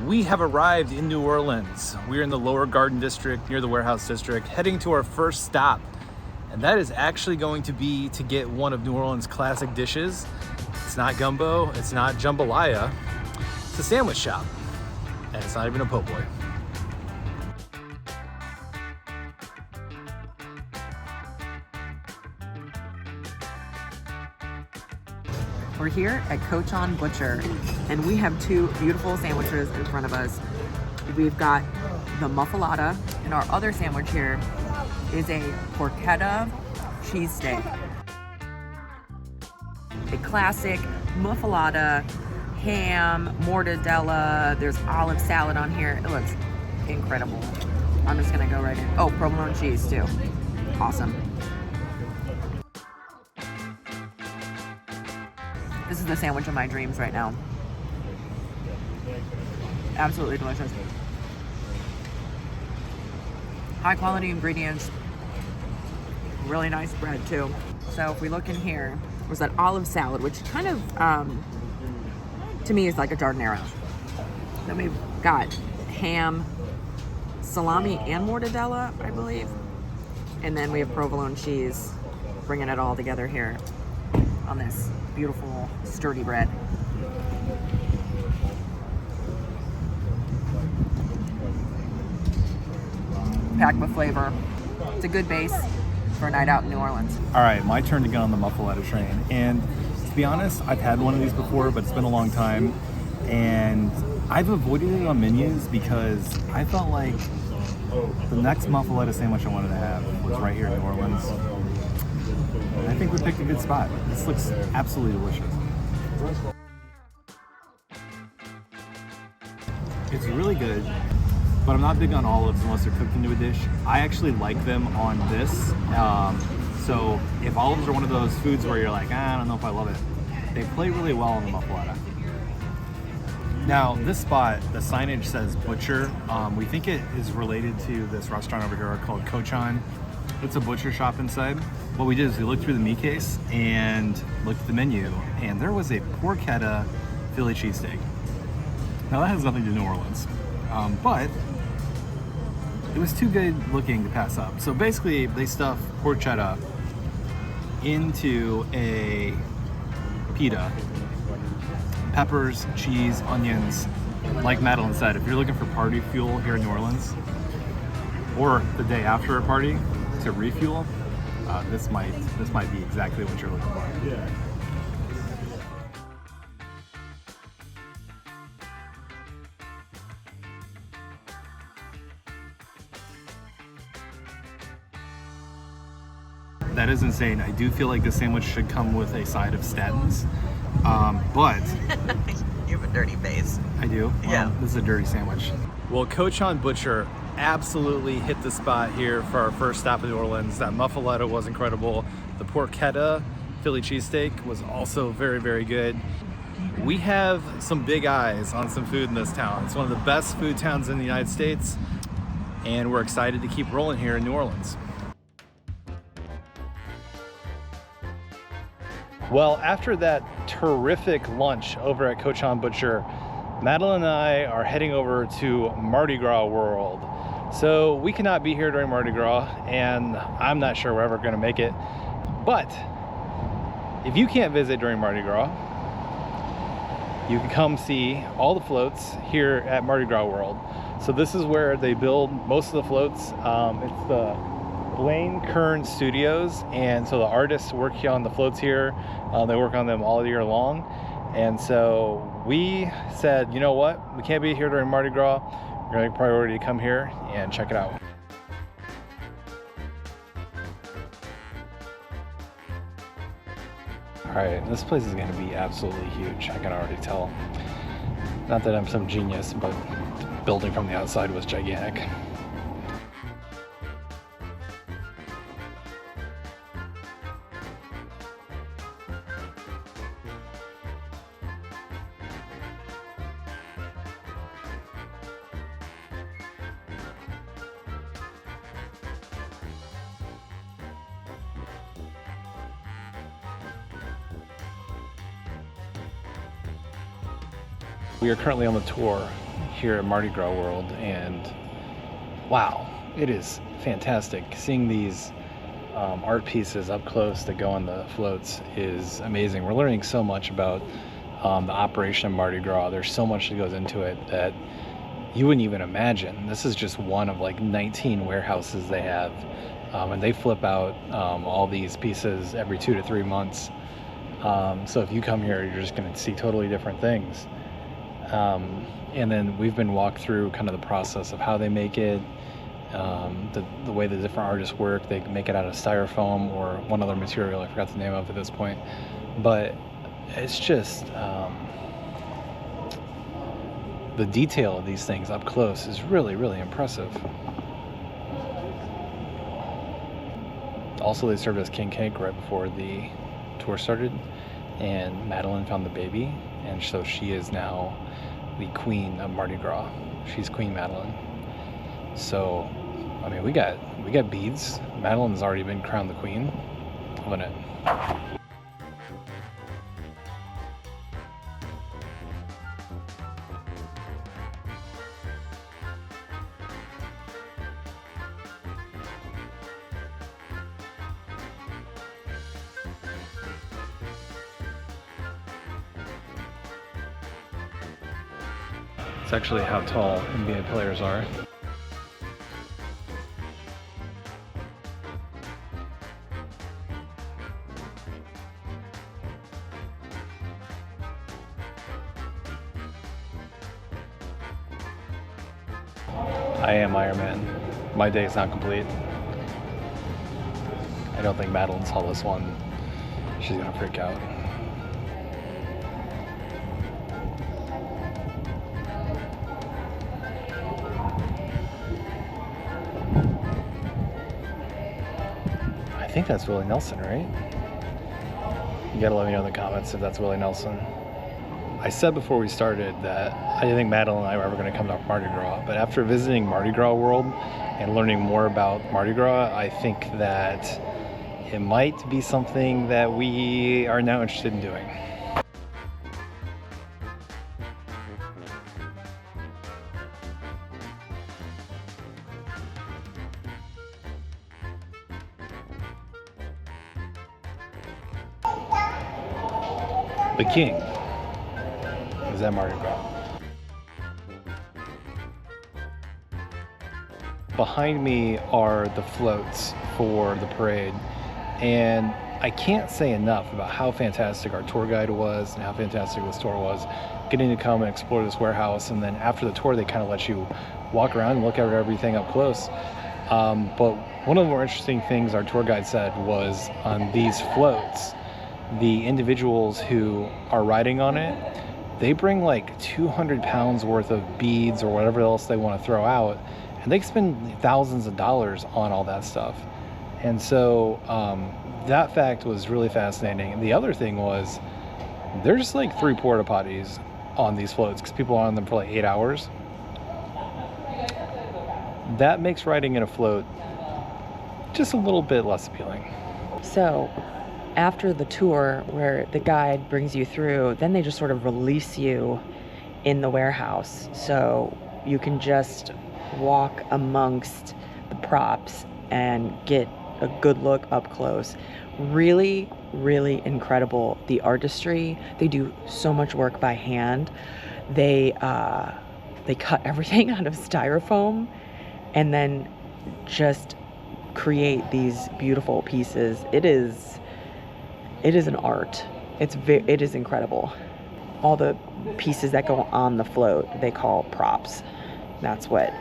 We have arrived in New Orleans. We're in the Lower Garden District near the Warehouse District, heading to our first stop. And that is actually going to be to get one of New Orleans' classic dishes. It's not gumbo, it's not jambalaya, it's a sandwich shop. And it's not even a po' boy. We're here at Cochon Butcher, and we have two beautiful sandwiches in front of us. We've got the Muffaletta, and our other sandwich here is a porchetta cheesesteak. A classic Muffaletta, ham, mortadella, there's olive salad on here. It looks incredible. I'm just gonna go right in. Oh, provolone cheese too. Awesome. This is the sandwich of my dreams right now. Absolutely delicious. High quality ingredients. Really nice bread too. So if we look in here, there's that olive salad, which kind of, to me, is like a giardiniera. Then we've got ham, salami, and mortadella, I believe. And then we have provolone cheese, bringing it all together here on this beautiful, sturdy bread. Packed with flavor. It's a good base for a night out in New Orleans. All right, my turn to get on the Muffaletta train. And to be honest, I've had one of these before, but it's been a long time. And I've avoided it on menus because I felt like the next Muffaletta sandwich I wanted to have was right here in New Orleans. And I think we picked a good spot. This looks absolutely delicious. It's really good, but I'm not big on olives unless they're cooked into a dish. I actually like them on this. So if olives are one of those foods where you're like, I don't know if I love it, they play really well on the Muffaletta. Now, this spot, the signage says butcher. We think it is related to this restaurant over here called Cochon. It's a butcher shop inside. What we did is we looked through the meat case and looked at the menu, and there was a porchetta Philly cheesesteak. Now that has nothing to do with New Orleans, but it was too good looking to pass up. So basically they stuff porchetta into a pita, peppers, cheese, onions. Like Madeline said, if you're looking for party fuel here in New Orleans, or the day after a party to refuel, this might be exactly what you're looking for. Yeah. That is insane. I do feel like this sandwich should come with a side of statins, but You have a dirty face. I do. Well, yeah. This is a dirty sandwich. Well, Cochon Butcher absolutely hit the spot here for our first stop in New Orleans. That Muffaletta was incredible. The porchetta Philly cheesesteak was also very, very good. We have some big eyes on some food in this town. It's one of the best food towns in the United States, and we're excited to keep rolling here in New Orleans. Well, after that terrific lunch over at Cochon Butcher, Madeline and I are heading over to Mardi Gras World. So we cannot be here during Mardi Gras, and I'm not sure we're ever going to make it. But if you can't visit during Mardi Gras, you can come see all the floats here at Mardi Gras World. So this is where they build most of the floats. It's the Blaine Kern Studios, and so the artists work here on the floats here. They work on them all year long, and so we said, you know what, we can't be here during Mardi Gras. We're going to make a priority to come here and check it out. All right, this place is going to be absolutely huge. I can already tell. Not that I'm some genius, but the building from the outside was gigantic. We are currently on the tour here at Mardi Gras World, and wow, it is fantastic. Seeing these art pieces up close that go on the floats is amazing. We're learning so much about the operation of Mardi Gras. There's so much that goes into it that you wouldn't even imagine. This is just one of like 19 warehouses they have, and they flip out all these pieces every 2 to 3 months. So if you come here, you're just going to see totally different things. And then we've been walked through kind of the process of how they make it, the way the different artists work. They make it out of styrofoam or one other material I forgot the name of at this point. But it's just the detail of these things up close is really, really impressive. Also, they served us king cake right before the tour started, and Madalyn found the baby, and so she is now the queen of Mardi Gras. She's Queen Madalyn. So, I mean, we got beads. Madalyn's already been crowned the queen. Loving it. It's actually how tall NBA players are. I am Iron Man. My day is not complete. I don't think Madalyn saw this one. She's gonna freak out. I think that's Willie Nelson, right? You gotta let me know in the comments if that's Willie Nelson. I said before we started that I didn't think Madalyn and I were ever going to come to Mardi Gras, but after visiting Mardi Gras World and learning more about Mardi Gras, I think that it might be something that we are now interested in doing. The king is at Mardi Gras. Behind me are the floats for the parade, and I can't say enough about how fantastic our tour guide was and how fantastic this tour was. Getting to come and explore this warehouse, and then after the tour they kind of let you walk around and look at everything up close. But one of the more interesting things our tour guide said was on these floats, the individuals who are riding on it, they bring like 200 pounds worth of beads or whatever else they want to throw out, and they spend thousands of dollars on all that stuff. And so that fact was really fascinating. And the other thing was there's like 3 porta potties on these floats because people are on them for like 8 hours. That makes riding in a float just a little bit less appealing. So after the tour where the guide brings you through, then they just sort of release you in the warehouse. So you can just walk amongst the props and get a good look up close. Really, really incredible. The artistry, they do so much work by hand. They cut everything out of styrofoam and then just create these beautiful pieces. It is an art. It is incredible. All the pieces that go on the float, they call props. That's what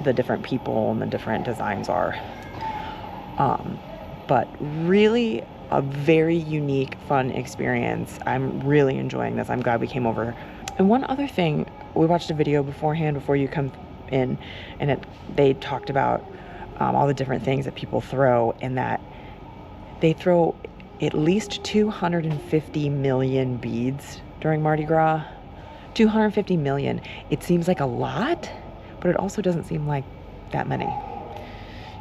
the different people and the different designs are. But really a very unique, fun experience. I'm really enjoying this. I'm glad we came over. And one other thing, we watched a video beforehand before you come in, and they talked about all the different things that people throw, and that they throw at least 250 million beads during Mardi Gras. 250 million. It seems like a lot, but it also doesn't seem like that many.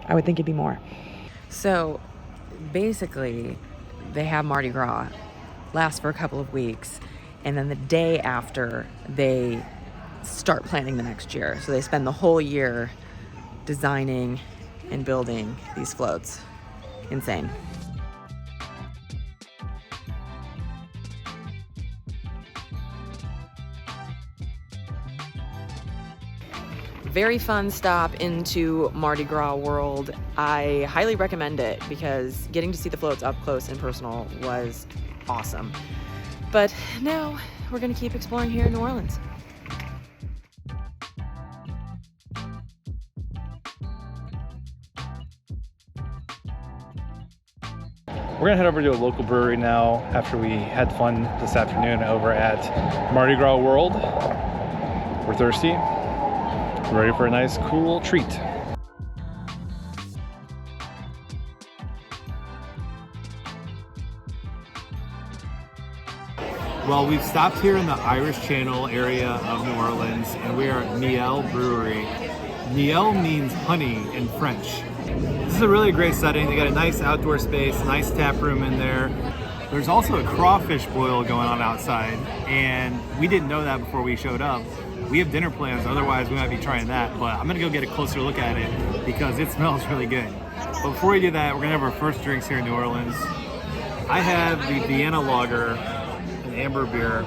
I would think it'd be more. So basically, they have Mardi Gras, lasts for a couple of weeks, and then the day after, they start planning the next year. So they spend the whole year designing and building these floats. Insane. Very fun stop into Mardi Gras world. I highly recommend it because getting to see the floats up close and personal was awesome. But now we're gonna keep exploring here in New Orleans. We're gonna head over to a local brewery now after we had fun this afternoon over at Mardi Gras World. We're thirsty. We're ready for a nice cool treat. Well, we've stopped here in the Irish Channel area of New Orleans, and we are at Miel Brewery. Miel means honey in French. This is a really great setting. They got a nice outdoor space, nice tap room in there. There's also a crawfish boil going on outside, and we didn't know that before we showed up. We have dinner plans, otherwise we might be trying that, but I'm gonna go get a closer look at it because it smells really good. But before we do that, we're gonna have our first drinks here in New Orleans. I have the Vienna Lager, an amber beer.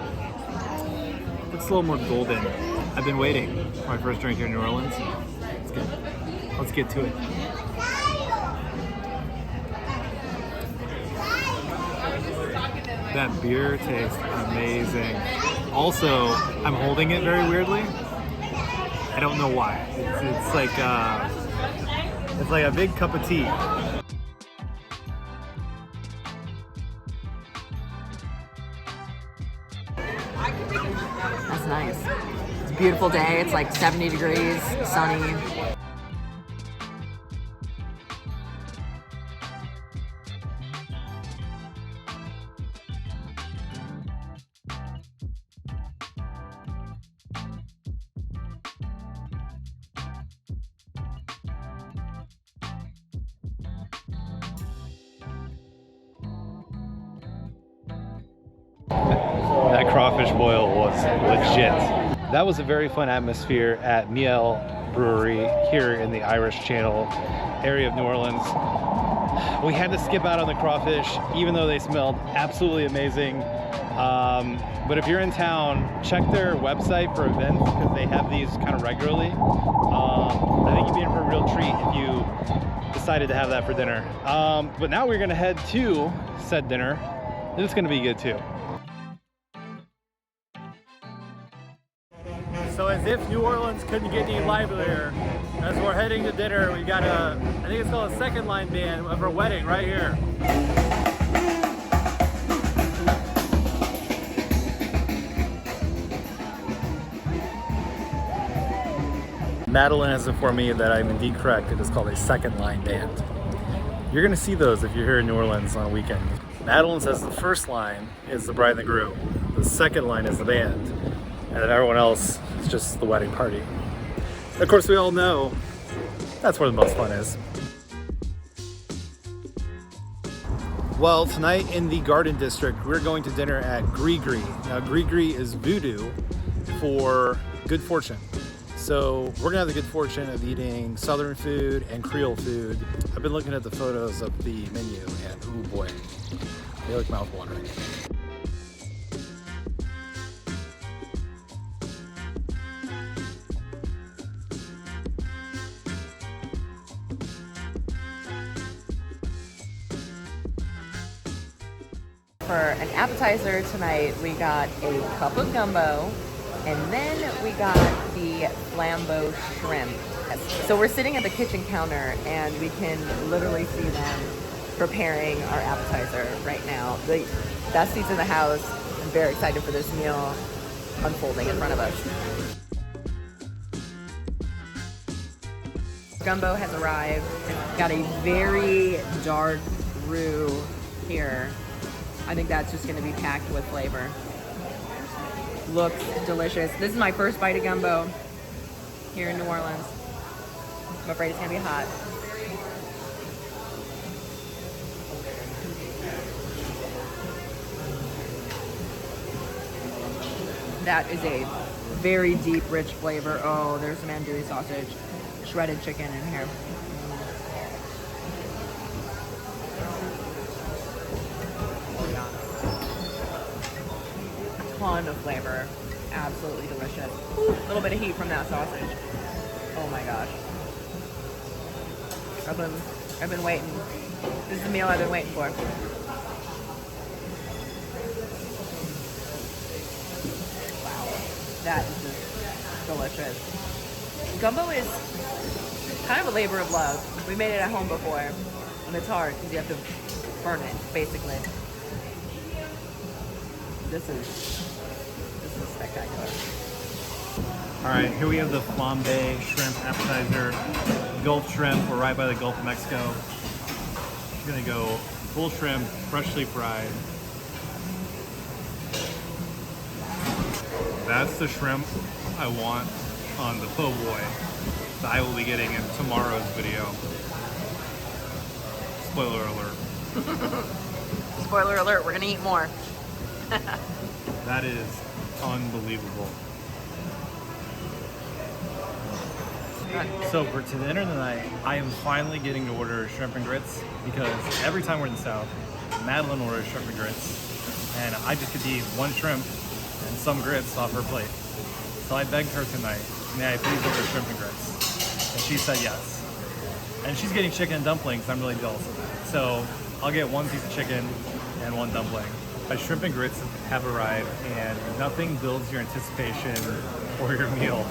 It's a little more golden. I've been waiting for my first drink here in New Orleans. It's good. Let's get to it. That beer tastes amazing. Also, I'm holding it very weirdly. I don't know why. It's like a big cup of tea. That's nice. It's a beautiful day. It's like 70 degrees, sunny. That crawfish boil was legit. That was a very fun atmosphere at Miel Brewery here in the Irish Channel area of New Orleans. We had to skip out on the crawfish, even though they smelled absolutely amazing. But if you're in town, check their website for events because they have these kind of regularly. I think you'd be in for a real treat if you decided to have that for dinner. But now we're gonna head to said dinner. It's gonna be good too. So as if New Orleans couldn't get any livelier, as we're heading to dinner, we got I think it's called a second line band of our wedding right here. Madalyn has informed me that I'm indeed correct. It is called a second line band. You're gonna see those if you're here in New Orleans on a weekend. Madalyn says the first line is the bride and the groom. The second line is the band. And then everyone else is just the wedding party. And of course, we all know that's where the most fun is. Well, tonight in the Garden District, we're going to dinner at Gris-Gris. Now, Gris-Gris is voodoo for good fortune. So we're gonna have the good fortune of eating Southern food and Creole food. I've been looking at the photos of the menu and oh boy, they look mouth-watering. For an appetizer tonight, we got a cup of gumbo, and then we got the flambeau shrimp. So we're sitting at the kitchen counter, and we can literally see them preparing our appetizer right now. The best seats in the house. I'm very excited for this meal unfolding in front of us. Gumbo has arrived. It's got a very dark roux here. I think that's just going to be packed with flavor. Looks delicious. This is my first bite of gumbo here in New Orleans. I'm afraid it's going to be hot. That is a very deep, rich flavor. Oh, there's some andouille sausage, shredded chicken in here. Ton of flavor, absolutely delicious. A little bit of heat from that sausage. Oh my gosh. I've been waiting. This is the meal I've been waiting for. Wow, that is just delicious. Gumbo is kind of a labor of love. We made it at home before, and it's hard because you have to burn it, basically. This is spectacular. All right, here we have the flambe shrimp appetizer. Gulf shrimp, we're right by the Gulf of Mexico. We're gonna go full shrimp, freshly fried. That's the shrimp I want on the po' boy that I will be getting in tomorrow's video. Spoiler alert. Spoiler alert, we're gonna eat more. That is unbelievable. So for dinner tonight, I am finally getting to order shrimp and grits because every time we're in the South, Madeline orders shrimp and grits, and I just get to eat one shrimp and some grits off her plate. So I begged her tonight, may I please order shrimp and grits? And she said yes. And she's getting chicken and dumplings. I'm really jealous of that. So I'll get one piece of chicken and one dumpling. My shrimp and grits have arrived, and nothing builds your anticipation for your meal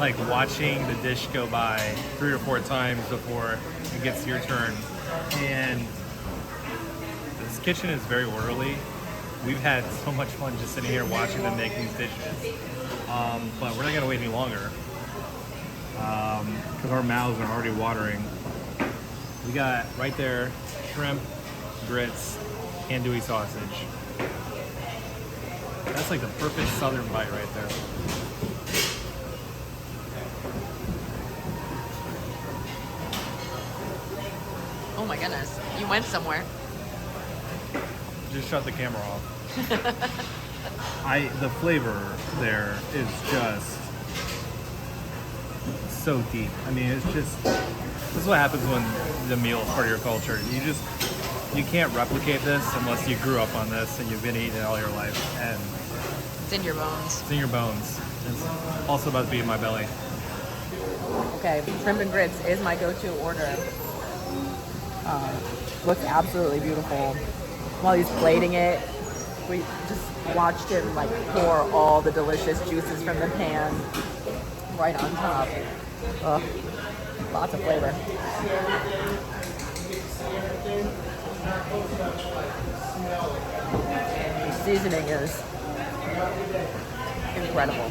like watching the dish go by 3 or 4 times before it gets to your turn. And this kitchen is very orderly. We've had so much fun just sitting here watching them make these dishes. But we're not gonna wait any longer because our mouths are already watering. We got right there shrimp, grits, andouille sausage. That's like the perfect southern bite right there. Oh my goodness, you went somewhere. Just shut the camera off. The flavor there is just so deep. I mean, it's just, this is what happens when the meal is part of your culture. You can't replicate this unless you grew up on this and you've been eating it all your life. And It's in your bones. it's in your bones. It's also about to be in my belly. Okay, shrimp and grits is my go-to order. Looks absolutely beautiful. While he's plating it, we just watched him like pour all the delicious juices from the pan right on top. Ugh, lots of flavor. The seasoning is incredible.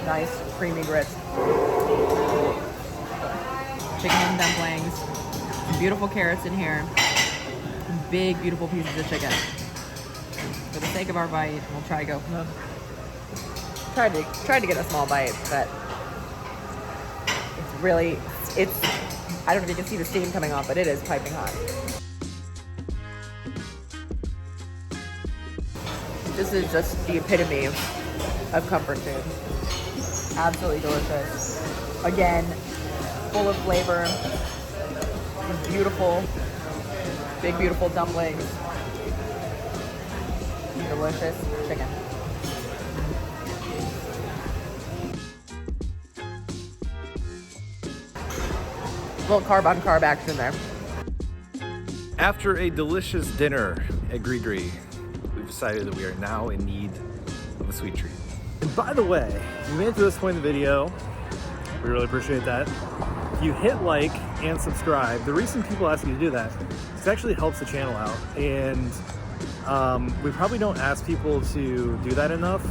Nice, creamy grits. Chicken and dumplings. Some beautiful carrots in here. Some big, beautiful pieces of chicken. For the sake of our bite, we'll try to go. Tried to get a small bite, but it's really, I don't know if you can see the steam coming off, but it is piping hot. This is just the epitome of comfort food. Absolutely delicious. Again, full of flavor. Beautiful, big, beautiful dumplings. Delicious chicken. A little carb on carb action there. After a delicious dinner at Gris-Gris, we've decided that we are now in need of a sweet treat. And by the way, if you made it to this point in the video, we really appreciate that. If you hit like and subscribe, the reason people ask you to do that is it actually helps the channel out. And we probably don't ask people to do that enough,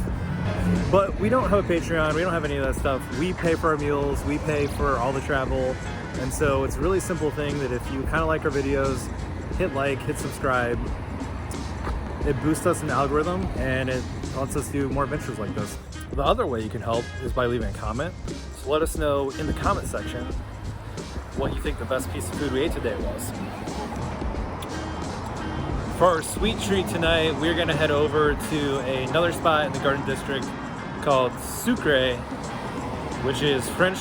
but we don't have a Patreon, we don't have any of that stuff. We pay for our meals, we pay for all the travel. And so it's a really simple thing that if you kind of like our videos, hit like, hit subscribe. It boosts us in the algorithm and it lets us do more adventures like this. The other way you can help is by leaving a comment. So let us know in the comment section what you think the best piece of food we ate today was. For our sweet treat tonight, we're gonna head over to another spot in the Garden District called Sucre, which is French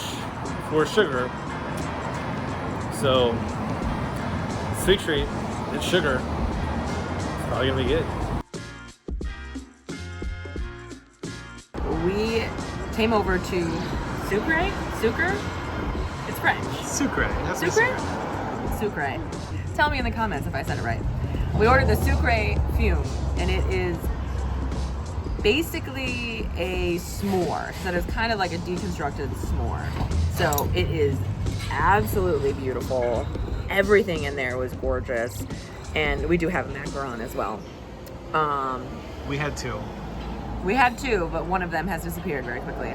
for sugar. So, sweet treat, it's sugar. It's probably gonna be good. We came over to Sucre? Sucre? It's French. Sucre. That's Sucre? Sucre. Tell me in the comments if I said it right. We ordered the Sucre Fume, and it is basically a s'more. So it's kind of like a deconstructed s'more. So it is absolutely beautiful. Everything in there was gorgeous. And we do have a macaron as well. We had two. We had two, but one of them has disappeared very quickly.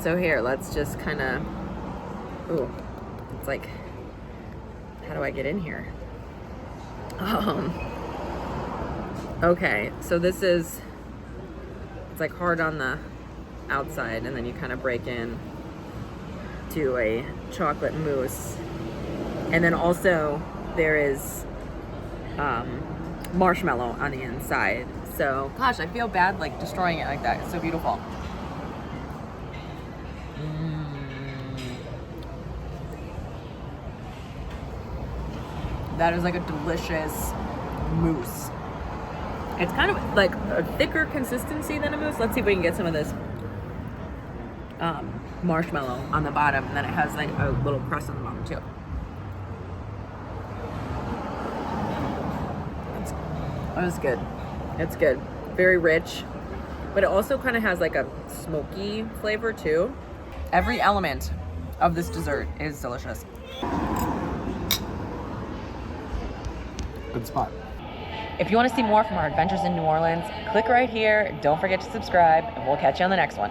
So here, let's just kind of, ooh, it's like, how do I get in here? Okay, so this is, it's like hard on the outside, and then you kind of break in to a chocolate mousse. And then also there is marshmallow on the inside. So, gosh, I feel bad like destroying it like that. It's so beautiful. That is like a delicious mousse. It's kind of like a thicker consistency than a mousse. Let's see if we can get some of this marshmallow on the bottom, and then it has like a little crust on the bottom too. It's good. It's good. Very rich, but it also kind of has like a smoky flavor too. Every element of this dessert is delicious. Good spot. If you want to see more from our adventures in New Orleans, click right here. Don't forget to subscribe, and we'll catch you on the next one.